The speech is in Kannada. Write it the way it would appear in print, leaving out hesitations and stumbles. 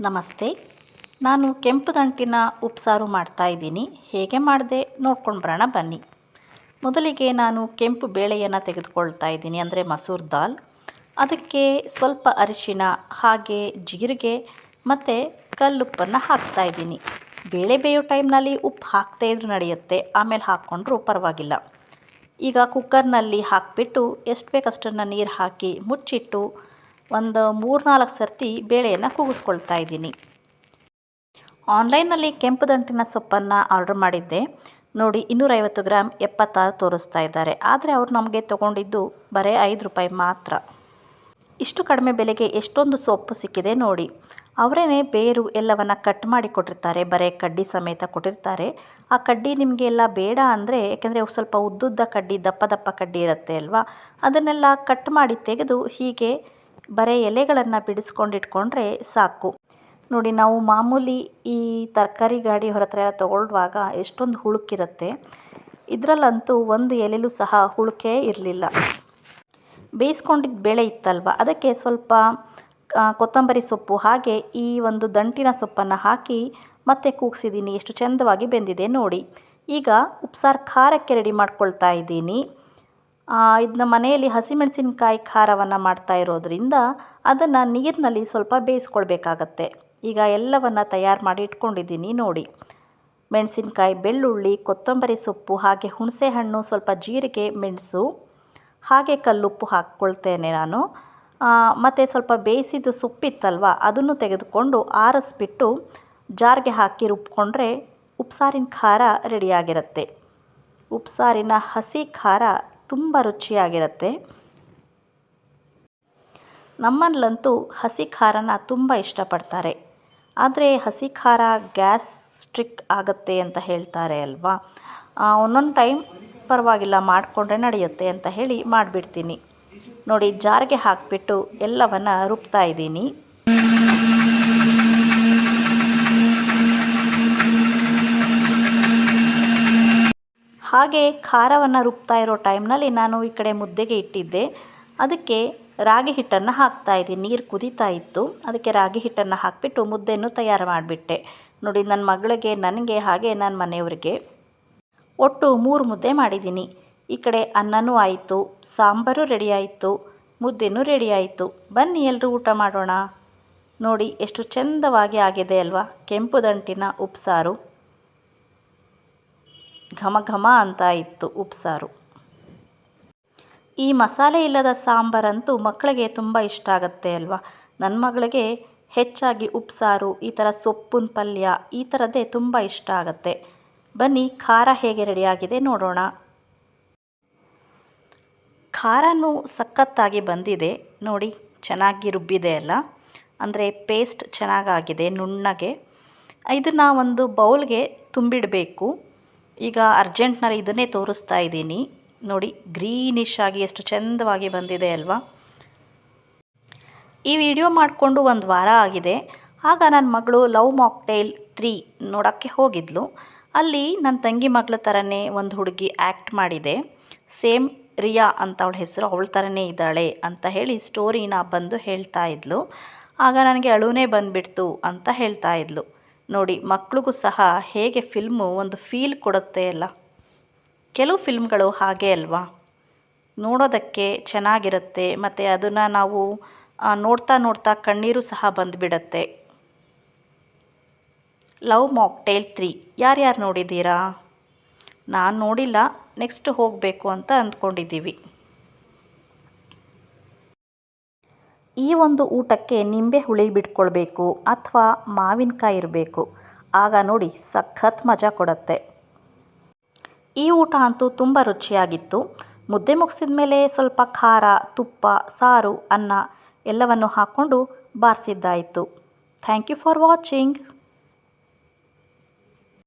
ನಮಸ್ತೆ. ನಾನು ಕೆಂಪು ದಂಟಿನ ಉಪ್ಸಾರು ಮಾಡ್ತಾಯಿದ್ದೀನಿ. ಹೇಗೆ ಮಾಡಿದೆ ನೋಡ್ಕೊಂಡು ಬರೋಣ ಬನ್ನಿ. ಮೊದಲಿಗೆ ನಾನು ಕೆಂಪು ಬೇಳೆಯನ್ನು ತೆಗೆದುಕೊಳ್ತಾ ಇದ್ದೀನಿ, ಅಂದರೆ ಮಸೂರ್ ದಾಲ್. ಅದಕ್ಕೆ ಸ್ವಲ್ಪ ಅರಿಶಿನ, ಹಾಗೆ ಜೀರಿಗೆ ಮತ್ತು ಕಲ್ಲುಪ್ಪನ್ನು ಹಾಕ್ತಾಯಿದ್ದೀನಿ. ಬೇಳೆ ಬೇಯೋ ಟೈಮ್ನಲ್ಲಿ ಉಪ್ಪು ಹಾಕ್ತಾ ಇದ್ರೂ ನಡೆಯುತ್ತೆ, ಆಮೇಲೆ ಹಾಕ್ಕೊಂಡ್ರೂ ಪರವಾಗಿಲ್ಲ. ಈಗ ಕುಕ್ಕರ್ನಲ್ಲಿ ಹಾಕಿಬಿಟ್ಟು ಎಷ್ಟು ಬೇಕಷ್ಟನ್ನು ನೀರು ಹಾಕಿ ಮುಚ್ಚಿಟ್ಟು ಒಂದು 3-4 ಸರ್ತಿ ಬೇಳೆಯನ್ನು ಕೂಗಿಸ್ಕೊಳ್ತಾ ಇದ್ದೀನಿ. ಆನ್ಲೈನಲ್ಲಿ ಕೆಂಪು ದಂಟಿನ ಸೊಪ್ಪನ್ನು ಆರ್ಡರ್ ಮಾಡಿದ್ದೆ. ನೋಡಿ, 250 ಗ್ರಾಮ್ 76 ತೋರಿಸ್ತಾ ಇದ್ದಾರೆ. ಆದರೆ ಅವರು ನಮಗೆ ತೊಗೊಂಡಿದ್ದು ಬರೀ ₹5 ಮಾತ್ರ. ಇಷ್ಟು ಕಡಿಮೆ ಬೆಲೆಗೆ ಎಷ್ಟೊಂದು ಸೊಪ್ಪು ಸಿಕ್ಕಿದೆ ನೋಡಿ. ಅವರೇ ಬೇರು ಎಲ್ಲವನ್ನು ಕಟ್ ಮಾಡಿ ಕೊಟ್ಟಿರ್ತಾರೆ, ಬರೀ ಕಡ್ಡಿ ಸಮೇತ ಕೊಟ್ಟಿರ್ತಾರೆ. ಆ ಕಡ್ಡಿ ನಿಮಗೆ ಎಲ್ಲ ಬೇಡ ಅಂದರೆ, ಯಾಕೆಂದರೆ ಸ್ವಲ್ಪ ಉದ್ದುದ್ದ ಕಡ್ಡಿ, ದಪ್ಪ ದಪ್ಪ ಕಡ್ಡಿ ಇರುತ್ತೆ ಅಲ್ವಾ, ಅದನ್ನೆಲ್ಲ ಕಟ್ ಮಾಡಿ ತೆಗೆದು ಹೀಗೆ ಬರೀ ಎಲೆಗಳನ್ನು ಬಿಡಿಸ್ಕೊಂಡಿಟ್ಕೊಂಡ್ರೆ ಸಾಕು. ನೋಡಿ, ನಾವು ಮಾಮೂಲಿ ಈ ತರಕಾರಿ ಗಾಡಿ ಹೊರತ್ರ ಎಲ್ಲ ತೊಗೊಳ್ಳುವಾಗ ಎಷ್ಟೊಂದು ಹುಳುಕಿರುತ್ತೆ. ಇದರಲ್ಲಂತೂ ಒಂದು ಎಲೆಲೂ ಸಹ ಹುಳುಕೇ ಇರಲಿಲ್ಲ. ಬೇಯಿಸ್ಕೊಂಡಿದ್ದ ಬೇಳೆ ಇತ್ತಲ್ವ, ಅದಕ್ಕೆ ಸ್ವಲ್ಪ ಕೊತ್ತಂಬರಿ ಸೊಪ್ಪು ಹಾಗೆ ಈ ಒಂದು ದಂಟಿನ ಸೊಪ್ಪನ್ನು ಹಾಕಿ ಮತ್ತೆ ಕೂಗಿಸಿದ್ದೀನಿ. ಎಷ್ಟು ಚೆಂದವಾಗಿ ಬೆಂದಿದೆ ನೋಡಿ. ಈಗ ಉಪ್ಸಾರು ಖಾರಕ್ಕೆ ರೆಡಿ ಮಾಡ್ಕೊಳ್ತಾ ಇದ್ದೀನಿ. ಇದನ್ನ ಮನೆಯಲ್ಲಿ ಹಸಿಮೆಣಸಿನಕಾಯಿ ಖಾರವನ್ನು ಮಾಡ್ತಾ ಇರೋದ್ರಿಂದ ಅದನ್ನು ನೀರಿನಲ್ಲಿ ಸ್ವಲ್ಪ ಬೇಯಿಸ್ಕೊಳ್ಬೇಕಾಗತ್ತೆ. ಈಗ ಎಲ್ಲವನ್ನು ತಯಾರು ಮಾಡಿ ಇಟ್ಕೊಂಡಿದ್ದೀನಿ ನೋಡಿ. ಮೆಣಸಿನಕಾಯಿ, ಬೆಳ್ಳುಳ್ಳಿ, ಕೊತ್ತಂಬರಿ ಸೊಪ್ಪು, ಹಾಗೆ ಹುಣಸೆ ಹಣ್ಣು, ಸ್ವಲ್ಪ ಜೀರಿಗೆ, ಮೆಣಸು, ಹಾಗೆ ಕಲ್ಲುಪ್ಪು ಹಾಕ್ಕೊಳ್ತೇನೆ ನಾನು. ಮತ್ತು ಸ್ವಲ್ಪ ಬೇಯಿಸಿದ್ದು ಸೊಪ್ಪಿತ್ತಲ್ವ, ಅದನ್ನು ತೆಗೆದುಕೊಂಡು ಆರಿಸ್ಬಿಟ್ಟು ಜಾರ್ಗೆ ಹಾಕಿ ರುಬ್ಕೊಂಡ್ರೆ ಉಪ್ಸಾರಿನ ಖಾರ ರೆಡಿಯಾಗಿರುತ್ತೆ. ಉಪ್ಸಾರಿನ ಹಸಿ ಖಾರ ತುಂಬ ರುಚಿಯಾಗಿರುತ್ತೆ. ನಮ್ಮಲ್ಲಂತೂ ಹಸಿ ಖಾರನ ತುಂಬ ಇಷ್ಟಪಡ್ತಾರೆ. ಆದರೆ ಹಸಿ ಖಾರ ಗ್ಯಾಸ್ಟ್ರಿಕ್ ಆಗುತ್ತೆ ಅಂತ ಹೇಳ್ತಾರೆ ಅಲ್ವಾ. ಒಂದೊಂದು ಟೈಮ್ ಪರವಾಗಿಲ್ಲ, ಮಾಡಿಕೊಂಡ್ರೆ ನಡೆಯುತ್ತೆ ಅಂತ ಹೇಳಿ ಮಾಡಿಬಿಡ್ತೀನಿ. ನೋಡಿ, ಜಾರಿಗೆ ಹಾಕಿಬಿಟ್ಟು ಎಲ್ಲವನ್ನು ರುಬ್ತಾ ಇದ್ದೀನಿ. ಹಾಗೆ ಖಾರವನ್ನು ರುಬ್ತಾ ಇರೋ ಟೈಮ್ನಲ್ಲಿ ನಾನು ಈ ಕಡೆ ಮುದ್ದೆಗೆ ಇಟ್ಟಿದ್ದೆ. ಅದಕ್ಕೆ ರಾಗಿ ಹಿಟ್ಟನ್ನು ಹಾಕ್ತಾಯಿದ್ದೀನಿ. ನೀರು ಕುದೀತಾ ಇತ್ತು, ಅದಕ್ಕೆ ರಾಗಿ ಹಿಟ್ಟನ್ನು ಹಾಕಿಬಿಟ್ಟು ಮುದ್ದೆಯನ್ನು ತಯಾರು ಮಾಡಿಬಿಟ್ಟೆ. ನೋಡಿ, ನನ್ನ ಮಗಳಿಗೆ, ನನಗೆ, ಹಾಗೆ ನನ್ನ ಮನೆಯವರಿಗೆ ಒಟ್ಟು 3 ಮುದ್ದೆ ಮಾಡಿದ್ದೀನಿ. ಈ ಕಡೆ ಅನ್ನನೂ ಆಯಿತು, ಸಾಂಬಾರು ರೆಡಿ ಆಯಿತು, ಮುದ್ದೆನೂ ರೆಡಿ ಆಯಿತು. ಬನ್ನಿ ಎಲ್ಲರೂ ಊಟ ಮಾಡೋಣ. ನೋಡಿ, ಎಷ್ಟು ಚೆಂದವಾಗಿ ಆಗಿದೆ ಅಲ್ವಾ ಕೆಂಪು ದಂಟಿನ ಉಪ್ಸಾರು. ಘಮ ಘಮ ಅಂತ ಇತ್ತು ಉಪ್ಸಾರು. ಈ ಮಸಾಲೆ ಇಲ್ಲದ ಸಾಂಬಾರಂತೂ ಮಕ್ಕಳಿಗೆ ತುಂಬ ಇಷ್ಟ ಆಗುತ್ತೆ ಅಲ್ವಾ. ನನ್ನ ಮಗಳಿಗೆ ಹೆಚ್ಚಾಗಿ ಉಪ್ಸಾರು, ಈ ಥರ ಸೊಪ್ಪಿನ ಪಲ್ಯ, ಈ ಥರದ್ದೇ ತುಂಬ ಇಷ್ಟ ಆಗುತ್ತೆ. ಬನ್ನಿ, ಖಾರ ಹೇಗೆ ರೆಡಿಯಾಗಿದೆ ನೋಡೋಣ. ಖಾರನೂ ಸಖತ್ತಾಗಿ ಬಂದಿದೆ ನೋಡಿ. ಚೆನ್ನಾಗಿ ರುಬ್ಬಿದೆ ಅಲ್ಲ, ಅಂದರೆ ಪೇಸ್ಟ್ ಚೆನ್ನಾಗಾಗಿದೆ ನುಣ್ಣಗೆ. ಇದನ್ನು ಒಂದು ಬೌಲ್ಗೆ ತುಂಬಿಡಬೇಕು. ಈಗ ಅರ್ಜೆಂಟ್ನಲ್ಲಿ ಇದನ್ನೇ ತೋರಿಸ್ತಾ ಇದ್ದೀನಿ ನೋಡಿ. ಗ್ರೀನಿಶ್ ಆಗಿ ಎಷ್ಟು ಚೆಂದವಾಗಿ ಬಂದಿದೆ ಅಲ್ವಾ. ಈ ವಿಡಿಯೋ ಮಾಡಿಕೊಂಡು 1 ವಾರ ಆಗಿದೆ. ಆಗ ನನ್ನ ಮಗಳು ಲವ್ ಮಾಕ್ಟೇಲ್ 3 ನೋಡೋಕ್ಕೆ ಹೋಗಿದ್ಲು. ಅಲ್ಲಿ ನನ್ನ ತಂಗಿ ಮಗಳ ಥರನೇ ಒಂದು ಹುಡುಗಿ ಆ್ಯಕ್ಟ್ ಮಾಡಿದೆ. ಸೇಮ್ ರಿಯಾ ಅಂತ ಅವಳ ಹೆಸರು, ಅವಳ ಥರನೇ ಇದ್ದಾಳೆ ಅಂತ ಹೇಳಿ ಸ್ಟೋರಿನ ಬಂದು ಹೇಳ್ತಾ ಇದ್ಲು. ಆಗ ನನಗೆ ಅಳುನೇ ಬಂದುಬಿಡ್ತು ಅಂತ ಹೇಳ್ತಾ ಇದ್ಲು. ನೋಡಿ, ಮಕ್ಳಿಗೂ ಸಹ ಹೇಗೆ ಫಿಲ್ಮು ಒಂದು ಫೀಲ್ ಕೊಡುತ್ತೆ ಅಲ್ಲ. ಕೆಲವು ಫಿಲ್ಮ್ಗಳು ಹಾಗೆ ಅಲ್ವಾ, ನೋಡೋದಕ್ಕೆ ಚೆನ್ನಾಗಿರುತ್ತೆ, ಮತ್ತು ಅದನ್ನು ನಾವು ನೋಡ್ತಾ ನೋಡ್ತಾ ಕಣ್ಣೀರು ಸಹ ಬಂದುಬಿಡತ್ತೆ. ಲವ್ ಮಾಕ್ಟೇಲ್ 3 ಯಾರ್ಯಾರು ನೋಡಿದ್ದೀರಾ? ನಾನು ನೋಡಿಲ್ಲ, ನೆಕ್ಸ್ಟ್ ಹೋಗಬೇಕು ಅಂತ ಅಂದ್ಕೊಂಡಿದ್ದೀವಿ. ಈ ಒಂದು ಊಟಕ್ಕೆ ನಿಂಬೆ ಹುಳಿ ಬಿಟ್ಕೊಳ್ಬೇಕು ಅಥವಾ ಮಾವಿನಕಾಯಿ ಇರಬೇಕು. ಆಗ ನೋಡಿ ಸಖತ್ ಮಜಾ ಕೊಡುತ್ತೆ. ಈ ಊಟ ಅಂತೂ ತುಂಬ ರುಚಿಯಾಗಿತ್ತು. ಮುದ್ದೆ ಮುಗಿಸಿದ ಮೇಲೆ ಸ್ವಲ್ಪ ಖಾರ, ತುಪ್ಪ, ಸಾರು, ಅನ್ನ ಎಲ್ಲವನ್ನು ಹಾಕ್ಕೊಂಡು ಬಾರಿಸಿದ್ದಾಯಿತು. Thank you for watching.